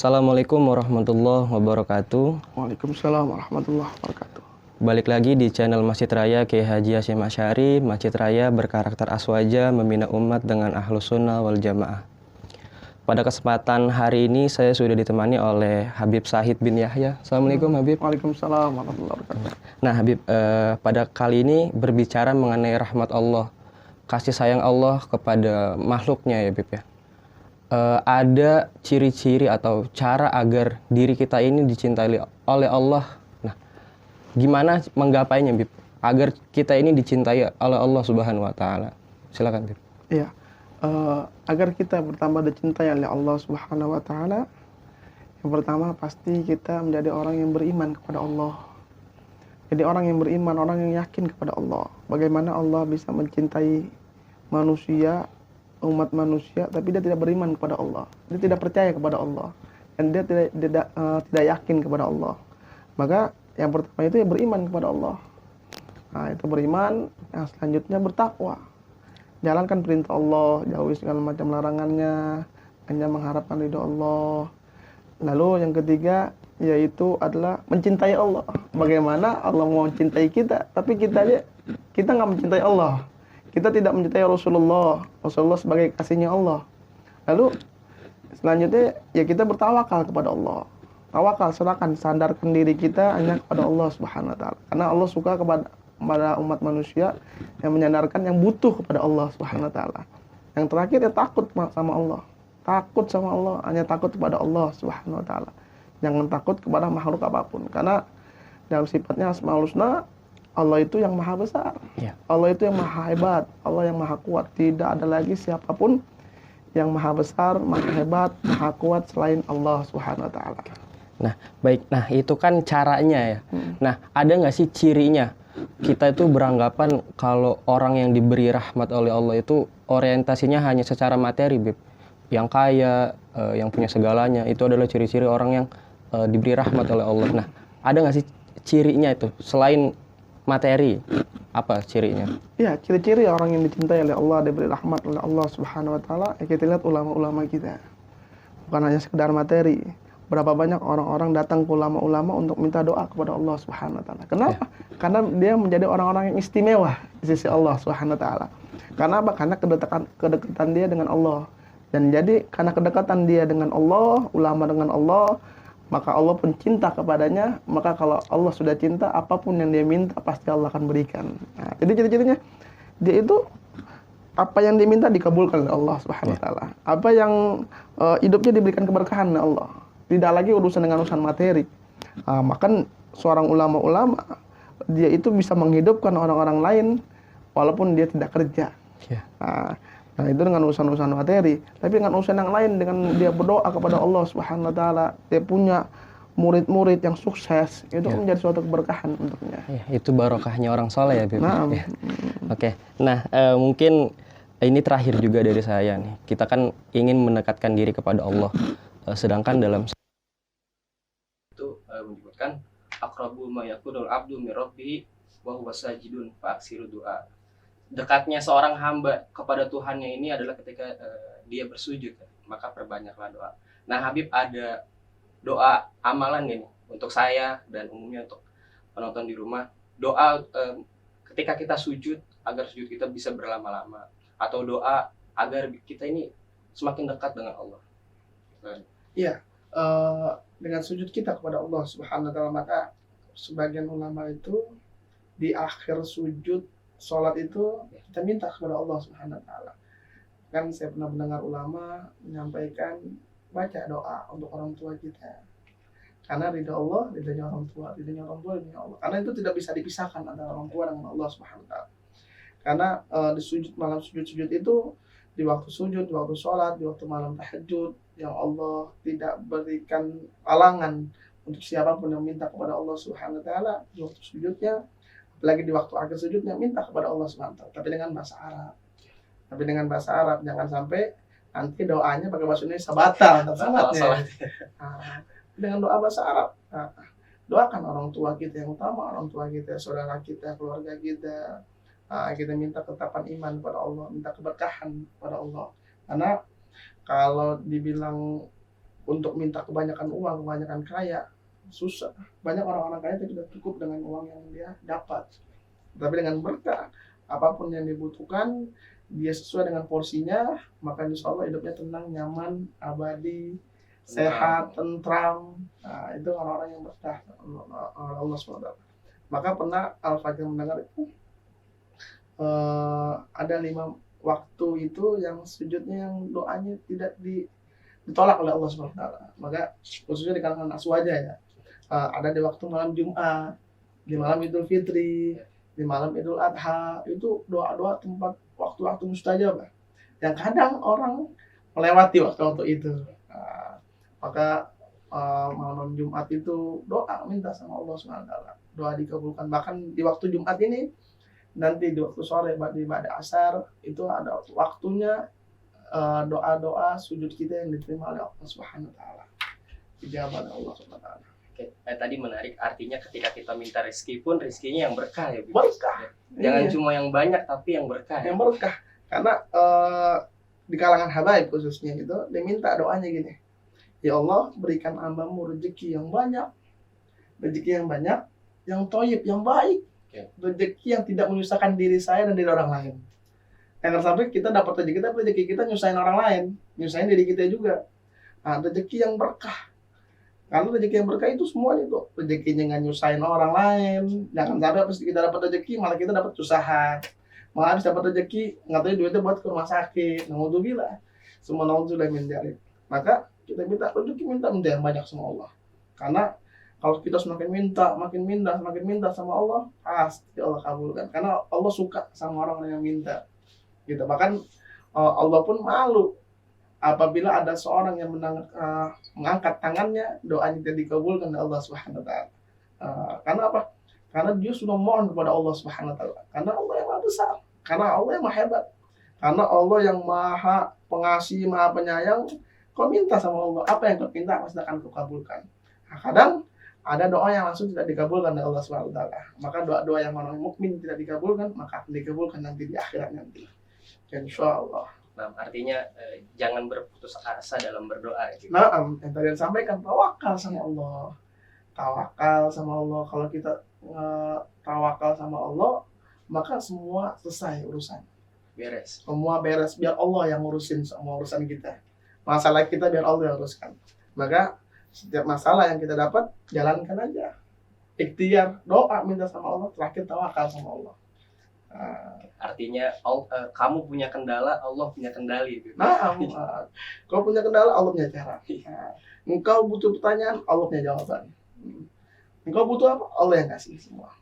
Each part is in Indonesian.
Assalamualaikum warahmatullahi wabarakatuh. Waalaikumsalam warahmatullahi wabarakatuh. Balik lagi di channel Masjid Raya Kiai Haji Hasyim Asy'ari. Masjid Raya berkarakter aswaja, membina umat dengan ahlus sunnah wal jamaah. Pada kesempatan hari ini saya sudah ditemani oleh Habib Sahid bin Yahya. Assalamualaikum Habib. Waalaikumsalam warahmatullahi wabarakatuh. Nah Habib, pada kali ini berbicara mengenai rahmat Allah, kasih sayang Allah kepada makhluknya ya Habib ya. Ada ciri-ciri atau cara agar diri kita ini dicintai oleh Allah. Nah, gimana menggapainya, Bib? Agar kita ini dicintai oleh Allah Subhanahu wa taala. Silakan, Bib. Iya. Agar kita pertama dicintai oleh Allah Subhanahu wa taala, yang pertama pasti kita menjadi orang yang beriman kepada Allah. Jadi orang yang beriman, orang yang yakin kepada Allah. Bagaimana Allah bisa mencintai manusia, umat manusia, tapi dia tidak beriman kepada Allah. Dia tidak percaya kepada Allah, dan dia tidak yakin kepada Allah. Maka yang pertama itu ya beriman kepada Allah. Nah, itu beriman. Yang selanjutnya bertakwa. Jalankan perintah Allah, jauhi segala macam larangannya, hanya mengharapkan ridho Allah. Lalu yang ketiga yaitu adalah mencintai Allah. Bagaimana Allah mau mencintai kita, tapi kita nggak mencintai Allah. Kita tidak mencintai Rasulullah sebagai kasihnya Allah. Lalu selanjutnya ya kita bertawakal kepada Allah. Tawakal, serahkan, sandarkan diri kita hanya kepada Allah Subhanahu wa taala. Karena Allah suka kepada umat manusia yang menyandarkan, yang butuh kepada Allah Subhanahu wa taala. Yang terakhir ya takut sama Allah. Takut sama Allah, hanya takut kepada Allah Subhanahu wa taala. Jangan takut kepada makhluk apapun. Karena dalam sifatnya Asmaul Husna, Allah itu yang maha besar, Allah itu yang maha hebat, Allah yang maha kuat. Tidak ada lagi siapapun yang maha besar, maha hebat, maha kuat selain Allah Subhanahu wa taala. Nah, baik. Nah, itu kan caranya ya. Nah, ada nggak sih cirinya? Kita itu beranggapan kalau orang yang diberi rahmat oleh Allah itu orientasinya hanya secara materi, Bib. Yang kaya, yang punya segalanya, itu adalah ciri-ciri orang yang diberi rahmat oleh Allah. Nah, ada nggak sih cirinya itu selain materi? Apa cirinya? Ya, ciri-ciri orang yang dicintai oleh Allah, diberi rahmat oleh Allah Subhanahu wa taala, ya kita lihat ulama-ulama kita. Bukan hanya sekedar materi. Berapa banyak orang-orang datang ke ulama-ulama untuk minta doa kepada Allah Subhanahu wa taala. Kenapa? Karena dia menjadi orang-orang yang istimewa di sisi Allah Subhanahu wa taala. Karena apa? Karena kedekatan dia dengan Allah. Dan jadi karena kedekatan dia dengan Allah, ulama dengan Allah, maka Allah pun cinta kepadanya. Maka kalau Allah sudah cinta, apapun yang dia minta pasti Allah akan berikan. Nah, jadi ciri-cirinya dia itu apa yang diminta dikabulkan oleh Allah Subhanahu wa taala. Apa yang hidupnya diberikan keberkahan oleh Allah. Tidak lagi urusan dengan urusan materi. Maka seorang ulama-ulama dia itu bisa menghidupkan orang-orang lain walaupun dia tidak kerja. Nah, itu dengan urusan-urusan materi. Tapi dengan urusan yang lain, dengan dia berdoa kepada Allah Subhanahu wa taala, dia punya murid-murid yang sukses, itu menjadi suatu keberkahan untuknya. Ya, itu barokahnya orang soleh ya, Bib. Nah, ya. Oke. Nah, mungkin ini terakhir juga dari saya nih. Kita kan ingin mendekatkan diri kepada Allah. Sedangkan dalam itu menyebutkan aqrabu ma yakunul abdu min rabbih wa huwa sajidun fa aksiru du'a. Dekatnya seorang hamba kepada Tuhannya ini adalah ketika dia bersujud, maka perbanyaklah doa. Nah, Habib ada doa amalan gini untuk saya dan umumnya untuk penonton di rumah. Doa ketika kita sujud agar sujud kita bisa berlama-lama, atau doa agar kita ini semakin dekat dengan Allah. Iya, dengan sujud kita kepada Allah Subhanahu wa taala, maka sebagian ulama itu di akhir sujud sholat itu kita minta kepada Allah Subhanahu wa taala. Kan saya pernah mendengar ulama menyampaikan baca doa untuk orang tua kita. Karena ridha Allah, ridhanya orang tua, ridhanya Allah. Karena itu tidak bisa dipisahkan antara orang tua dengan Allah Subhanahu wa taala. Karena di sujud malam sujud-sujud itu, di waktu sujud, di waktu sholat, di waktu malam tahajud, yang Allah tidak berikan halangan untuk siapapun yang minta kepada Allah Subhanahu wa taala di waktu sujudnya. Lagi di waktu akhir sujudnya minta kepada Allah SWT, tapi dengan bahasa Arab. Jangan sampai nanti doanya pakai bahasa Indonesia batal salatnya. Dengan doa bahasa Arab. Doakan orang tua kita yang utama, orang tua kita, saudara kita, keluarga kita. Kita minta ketetapan iman kepada Allah, minta keberkahan kepada Allah. Karena kalau dibilang untuk minta kebanyakan uang, kebanyakan kaya, susah. Banyak orang-orang kaya itu tidak cukup dengan uang yang dia dapat. Tapi dengan berkah, apapun yang dibutuhkan, dia sesuai dengan porsinya, maka insya Allah hidupnya tenang, nyaman, abadi, sehat, tentram. Nah, itu orang-orang yang berkah Allah SWT. Maka pernah Al-Fakir mendengar itu, ada 5 waktu itu yang sujudnya, yang doanya tidak ditolak oleh Allah SWT. Maka khususnya di kalangan aswaja ya, ada di waktu malam Jumat, di malam Idul Fitri, di malam Idul Adha, itu doa-doa tempat waktu-waktu mustajab yang kadang orang melewati waktu-waktu itu. Maka malam Jumat itu doa minta sama Allah SWT, doa dikabulkan. Bahkan di waktu Jumat ini, nanti di waktu sore di pada asar itu ada waktunya doa-doa sujud kita yang diterima oleh Allah Subhanahu wa taala. Ijabah Allah Subhanahu wa taala. Oke, tadi menarik, artinya ketika kita minta rezeki pun rezekinya yang berkah ya. Berkah. Jangan cuma yang banyak tapi yang berkah. Yang berkah. Karena di kalangan habaib khususnya itu diminta doanya gini. Ya Allah, berikan hambamu rezeki yang banyak. Rezeki yang banyak, yang thayyib, yang baik. Rezeki yang tidak menyusahkan diri saya dan diri orang lain. Jangan sampai kita dapat rezeki, tapi rezeki kita nyusahin orang lain, nyusahin diri kita juga. Nah, rezeki yang berkah. Karena rezeki yang berkah itu semuanya tuh. Rezekinya nggak nyusahin orang lain. Jangan sampai pas kita dapat rezeki, malah kita dapat usaha. Malah habis dapat rezeki, nggak tahu duitnya buat ke rumah sakit. Naudzubillah. Semua naudzubillah min dzalik. Maka kita minta rezeki, minta yang banyak sama Allah. Karena kalau kita semakin minta sama Allah, pasti Allah kabulkan. Karena Allah suka sama orang yang minta. Gitu. Bahkan Allah pun malu apabila ada seorang yang mengangkat tangannya, doanya tidak dikabulkan oleh Allah Subhanahu wa taala. Karena apa? Karena dia sudah mohon kepada Allah Subhanahu wa taala. Karena Allah yang Maha besar, karena Allah yang Maha hebat, karena Allah yang Maha pengasih, Maha penyayang. Kau minta sama Allah, apa yang kau minta pasti akan kau kabulkan. Nah, kadang ada doa yang langsung tidak dikabulkan oleh Allah Subhanahu wa taala. Maka doa-doa yang orang mukmin tidak dikabulkan, maka akan dikabulkan nanti di akhirat nanti. Insyaallah. Nah, artinya jangan berputus asa dalam berdoa gitu. Nah, yang tadi sampaikan, tawakal sama Allah. Tawakal sama Allah. Kalau kita tawakal sama Allah, maka semua selesai urusan. Beres. Semua beres, biar Allah yang ngurusin semua urusan kita. Masalah kita biar Allah yang uruskan. Maka setiap masalah yang kita dapat, jalankan aja. Ikhtiar, doa, minta sama Allah, terakhir tawakal sama Allah. Artinya kamu punya kendala, Allah punya kendali gitu. Nah, kau punya kendala, Allah punya cara. Engkau butuh pertanyaan, Allah punya jawaban. Engkau butuh apa? Allah yang kasih semua.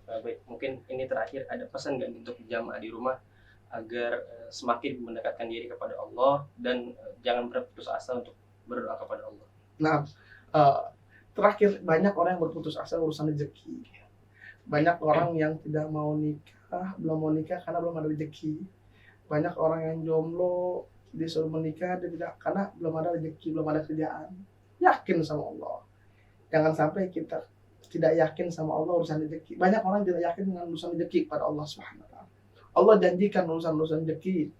Baik, mungkin ini terakhir, ada pesan nggak untuk jamaah di rumah agar semakin mendekatkan diri kepada Allah dan jangan berputus asa untuk berdoa kepada Allah. Nah, terakhir, banyak orang yang berputus asa urusan rezeki. Banyak orang yang tidak mau nikah, belum mau nikah karena belum ada rezeki. Banyak orang yang jomblo, disuruh menikah, dia tidak, karena belum ada rezeki, belum ada kerjaan. Yakin sama Allah. Jangan sampai kita tidak yakin sama Allah urusan rezeki. Banyak orang tidak yakin dengan urusan rezeki kepada Allah Subhanahu wa taala. Allah janjikan urusan rezeki.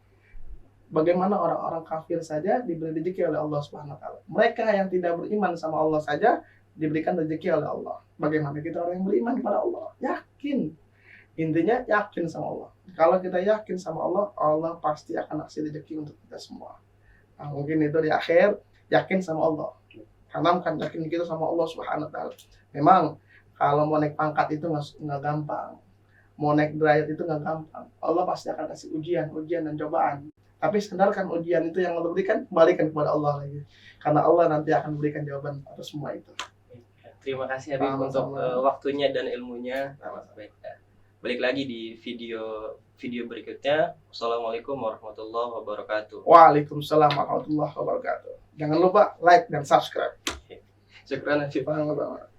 Bagaimana orang-orang kafir saja diberi rezeki oleh Allah Subhanahu wa taala. Mereka yang tidak beriman sama Allah saja diberikan rezeki oleh Allah. Bagaimana kita orang yang beriman kepada Allah? Yakin. Intinya yakin sama Allah. Kalau kita yakin sama Allah, Allah pasti akan kasih rezeki untuk kita semua. Nah, mungkin itu di akhir, yakin sama Allah. Tanamkan yakin kita sama Allah Subhanahu wa taala. Memang kalau mau naik pangkat itu nggak gampang. Mau naik derajat itu nggak gampang. Allah pasti akan kasih ujian dan cobaan. Tapi sandarkan ujian itu yang Allah berikan, kembalikan kepada Allah lagi. Karena Allah nanti akan memberikan jawaban atas semua itu. Terima kasih Habib untuk waktunya dan ilmunya. Baik, balik lagi di video berikutnya. Wassalamualaikum warahmatullahi wabarakatuh. Waalaikumsalam warahmatullahi wabarakatuh. Jangan lupa like dan subscribe. Syukran Habib. Sama-sama.